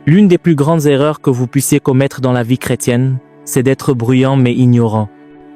L'une des plus grandes erreurs que vous puissiez commettre dans la vie chrétienne, c'est d'être bruyant mais ignorant.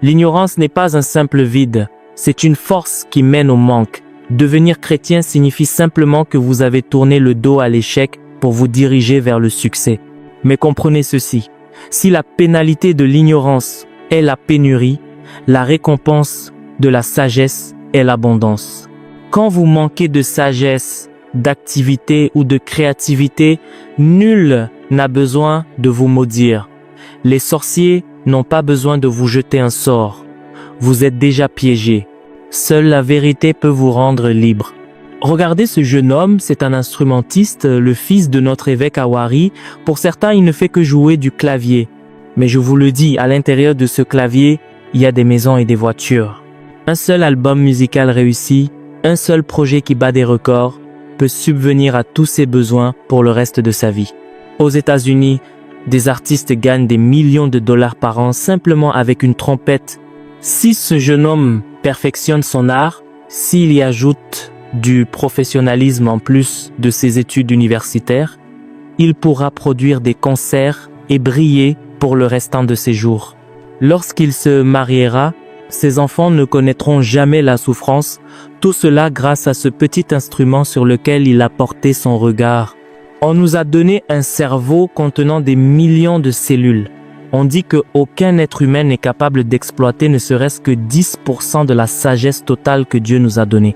L'ignorance n'est pas un simple vide, c'est une force qui mène au manque. Devenir chrétien signifie simplement que vous avez tourné le dos à l'échec pour vous diriger vers le succès. Mais comprenez ceci, si la pénalité de l'ignorance est la pénurie, la récompense de la sagesse est l'abondance. Quand vous manquez de sagesse, d'activité ou de créativité, nul n'a besoin de vous maudire. Les sorciers n'ont pas besoin de vous jeter un sort. Vous êtes déjà piégé. Seule la vérité peut vous rendre libre. Regardez ce jeune homme, c'est un instrumentiste, le fils de notre évêque à Wari. Pour certains, il ne fait que jouer du clavier. Mais je vous le dis, à l'intérieur de ce clavier, il y a des maisons et des voitures. Un seul album musical réussi, un seul projet qui bat des records, peut subvenir à tous ses besoins pour le reste de sa vie. Aux États-Unis, des artistes gagnent des millions de dollars par an simplement avec une trompette. Si ce jeune homme perfectionne son art, s'il y ajoute du professionnalisme en plus de ses études universitaires, il pourra produire des concerts et briller pour le restant de ses jours. Lorsqu'il se mariera, ses enfants ne connaîtront jamais la souffrance, tout cela grâce à ce petit instrument sur lequel il a porté son regard. On nous a donné un cerveau contenant des millions de cellules. On dit qu'aucun être humain n'est capable d'exploiter ne serait-ce que 10% de la sagesse totale que Dieu nous a donnée.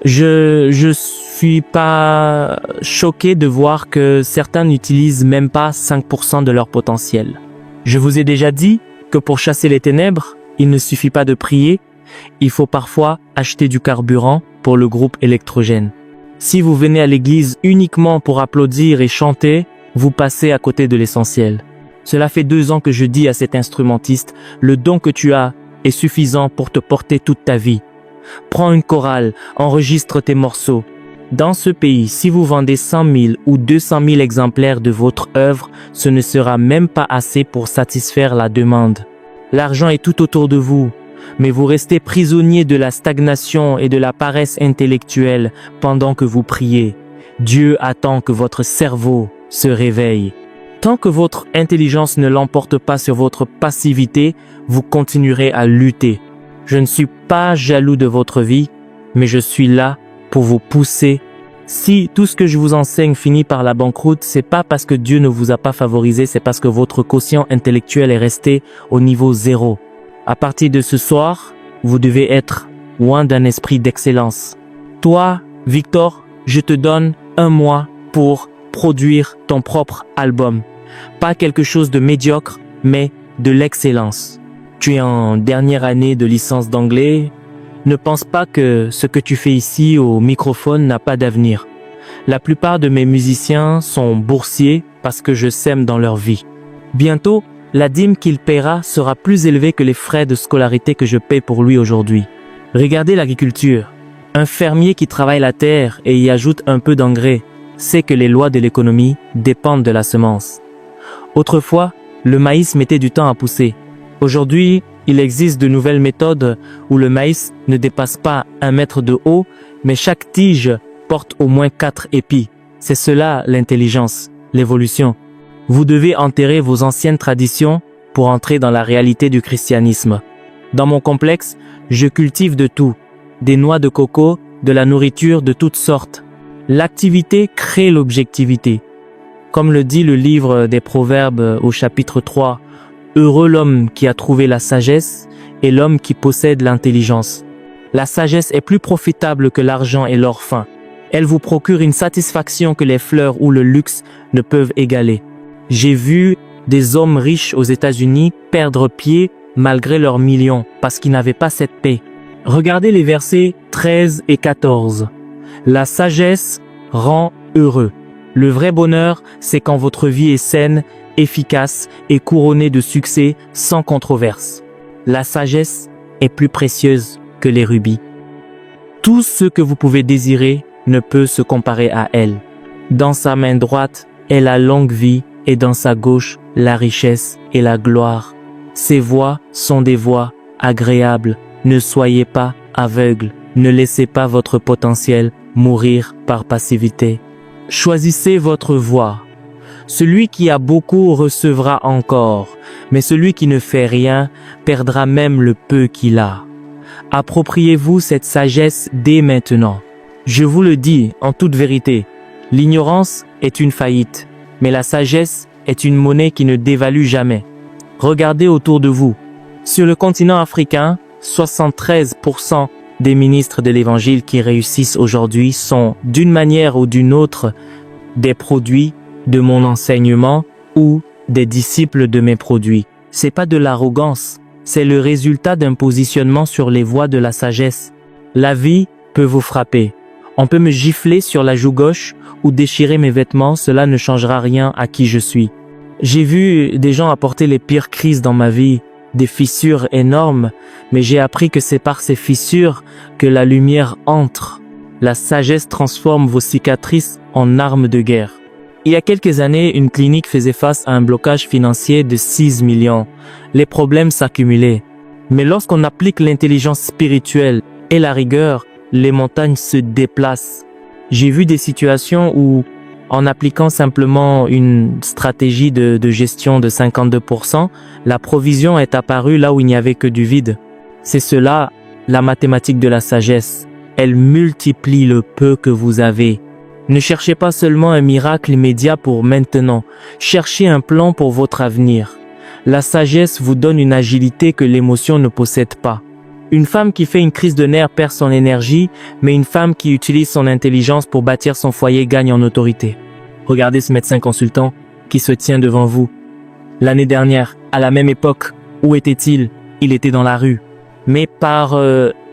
Je suis pas choqué de voir que certains n'utilisent même pas 5% de leur potentiel. Je vous ai déjà dit que pour chasser les ténèbres, il ne suffit pas de prier, il faut parfois acheter du carburant pour le groupe électrogène. Si vous venez à l'église uniquement pour applaudir et chanter, vous passez à côté de l'essentiel. Cela fait 2 ans que je dis à cet instrumentiste, le don que tu as est suffisant pour te porter toute ta vie. Prends une chorale, enregistre tes morceaux. Dans ce pays, si vous vendez 100 000 ou 200 000 exemplaires de votre œuvre, ce ne sera même pas assez pour satisfaire la demande. L'argent est tout autour de vous, mais vous restez prisonnier de la stagnation et de la paresse intellectuelle pendant que vous priez. Dieu attend que votre cerveau se réveille. Tant que votre intelligence ne l'emporte pas sur votre passivité, vous continuerez à lutter. Je ne suis pas jaloux de votre vie, mais je suis là pour vous pousser. Si tout ce que je vous enseigne finit par la banqueroute, c'est pas parce que Dieu ne vous a pas favorisé, c'est parce que votre quotient intellectuel est resté au niveau 0. À partir de ce soir, vous devez être loin d'un esprit d'excellence. Toi, Victor, je te donne 1 mois pour produire ton propre album. Pas quelque chose de médiocre, mais de l'excellence. Tu es en dernière année de licence d'anglais. Ne pense pas que ce que tu fais ici au microphone n'a pas d'avenir. La plupart de mes musiciens sont boursiers parce que je sème dans leur vie. Bientôt, la dîme qu'il paiera sera plus élevée que les frais de scolarité que je paie pour lui aujourd'hui. Regardez l'agriculture. Un fermier qui travaille la terre et y ajoute un peu d'engrais sait que les lois de l'économie dépendent de la semence. Autrefois, le maïs mettait du temps à pousser. Aujourd'hui, il existe de nouvelles méthodes où le maïs ne dépasse pas 1 mètre de haut, mais chaque tige porte au moins 4 épis. C'est cela l'intelligence, l'évolution. Vous devez enterrer vos anciennes traditions pour entrer dans la réalité du christianisme. Dans mon complexe, je cultive de tout, des noix de coco, de la nourriture de toutes sortes. L'activité crée l'objectivité. Comme le dit le livre des Proverbes au chapitre 3, heureux l'homme qui a trouvé la sagesse et l'homme qui possède l'intelligence. La sagesse est plus profitable que l'argent et l'or fin. Elle vous procure une satisfaction que les fleurs ou le luxe ne peuvent égaler. J'ai vu des hommes riches aux États-Unis perdre pied malgré leurs millions parce qu'ils n'avaient pas cette paix. Regardez les versets 13 et 14. La sagesse rend heureux. Le vrai bonheur, c'est quand votre vie est saine, efficace et couronnée de succès sans controverse. La sagesse est plus précieuse que les rubis. Tout ce que vous pouvez désirer ne peut se comparer à elle. Dans sa main droite est la longue vie et dans sa gauche la richesse et la gloire. Ces voies sont des voies agréables. Ne soyez pas aveugles. Ne laissez pas votre potentiel mourir par passivité. Choisissez votre voie. Celui qui a beaucoup recevra encore, mais celui qui ne fait rien perdra même le peu qu'il a. Appropriez-vous cette sagesse dès maintenant. Je vous le dis en toute vérité, l'ignorance est une faillite, mais la sagesse est une monnaie qui ne dévalue jamais. Regardez autour de vous. Sur le continent africain, 73% des ministres de l'Évangile qui réussissent aujourd'hui sont, d'une manière ou d'une autre, des produits de mon enseignement ou des disciples de mes produits. C'est pas de l'arrogance, c'est le résultat d'un positionnement sur les voies de la sagesse. La vie peut vous frapper. On peut me gifler sur la joue gauche ou déchirer mes vêtements, cela ne changera rien à qui je suis. J'ai vu des gens apporter les pires crises dans ma vie, des fissures énormes, mais j'ai appris que c'est par ces fissures que la lumière entre. La sagesse transforme vos cicatrices en armes de guerre. Il y a quelques années, une clinique faisait face à un blocage financier de 6 millions. Les problèmes s'accumulaient. Mais lorsqu'on applique l'intelligence spirituelle et la rigueur, les montagnes se déplacent. J'ai vu des situations où, en appliquant simplement une stratégie de gestion de 52%, la provision est apparue là où il n'y avait que du vide. C'est cela, la mathématique de la sagesse. Elle multiplie le peu que vous avez. Ne cherchez pas seulement un miracle immédiat pour maintenant, cherchez un plan pour votre avenir. La sagesse vous donne une agilité que l'émotion ne possède pas. Une femme qui fait une crise de nerfs perd son énergie, mais une femme qui utilise son intelligence pour bâtir son foyer gagne en autorité. Regardez ce médecin consultant qui se tient devant vous. L'année dernière, à la même époque, où était-il? Il était dans la rue. Mais par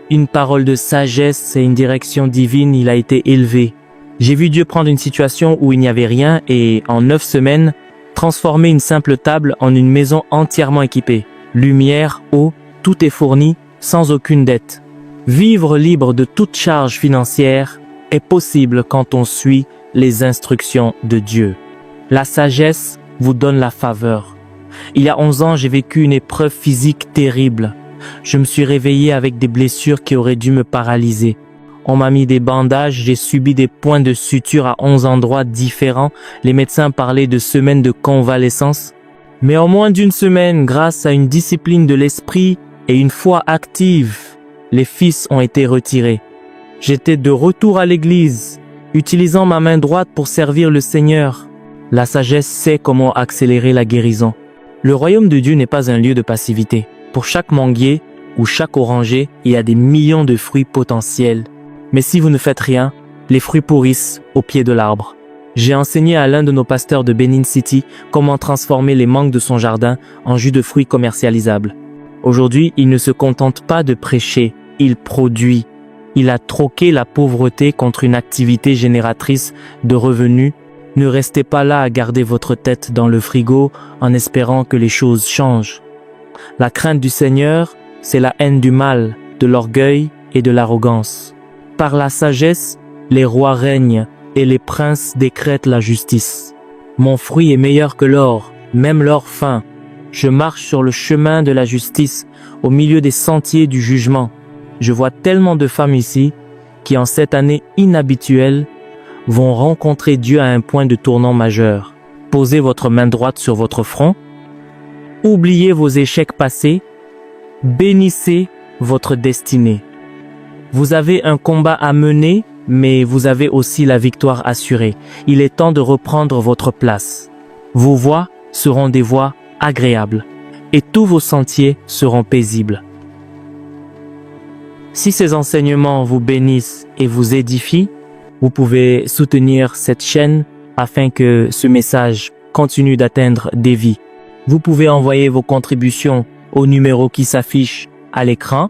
une parole de sagesse et une direction divine, il a été élevé. J'ai vu Dieu prendre une situation où il n'y avait rien et, en 9 semaines, transformer une simple table en une maison entièrement équipée. Lumière, eau, tout est fourni, sans aucune dette. Vivre libre de toute charge financière est possible quand on suit les instructions de Dieu. La sagesse vous donne la faveur. Il y a 11 ans, j'ai vécu une épreuve physique terrible. Je me suis réveillé avec des blessures qui auraient dû me paralyser. On m'a mis des bandages, j'ai subi des points de suture à 11 endroits différents. Les médecins parlaient de semaines de convalescence. Mais en moins d'une semaine, grâce à une discipline de l'esprit et une foi active, les fils ont été retirés. J'étais de retour à l'église, utilisant ma main droite pour servir le Seigneur. La sagesse sait comment accélérer la guérison. Le royaume de Dieu n'est pas un lieu de passivité. Pour chaque manguier ou chaque oranger, il y a des millions de fruits potentiels. Mais si vous ne faites rien, les fruits pourrissent au pied de l'arbre. J'ai enseigné à l'un de nos pasteurs de Benin City comment transformer les mangues de son jardin en jus de fruits commercialisables. Aujourd'hui, il ne se contente pas de prêcher, il produit. Il a troqué la pauvreté contre une activité génératrice de revenus. Ne restez pas là à garder votre tête dans le frigo en espérant que les choses changent. La crainte du Seigneur, c'est la haine du mal, de l'orgueil et de l'arrogance. Par la sagesse, les rois règnent et les princes décrètent la justice. Mon fruit est meilleur que l'or, même l'or fin. Je marche sur le chemin de la justice, au milieu des sentiers du jugement. Je vois tellement de femmes ici qui, en cette année inhabituelle, vont rencontrer Dieu à un point de tournant majeur. Posez votre main droite sur votre front. Oubliez vos échecs passés. Bénissez votre destinée. Vous avez un combat à mener, mais vous avez aussi la victoire assurée. Il est temps de reprendre votre place. Vos voies seront des voies agréables et tous vos sentiers seront paisibles. Si ces enseignements vous bénissent et vous édifient, vous pouvez soutenir cette chaîne afin que ce message continue d'atteindre des vies. Vous pouvez envoyer vos contributions au numéro qui s'affiche à l'écran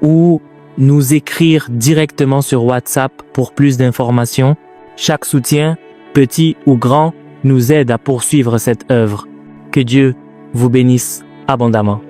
ou nous écrire directement sur WhatsApp pour plus d'informations. Chaque soutien, petit ou grand, nous aide à poursuivre cette œuvre. Que Dieu vous bénisse abondamment.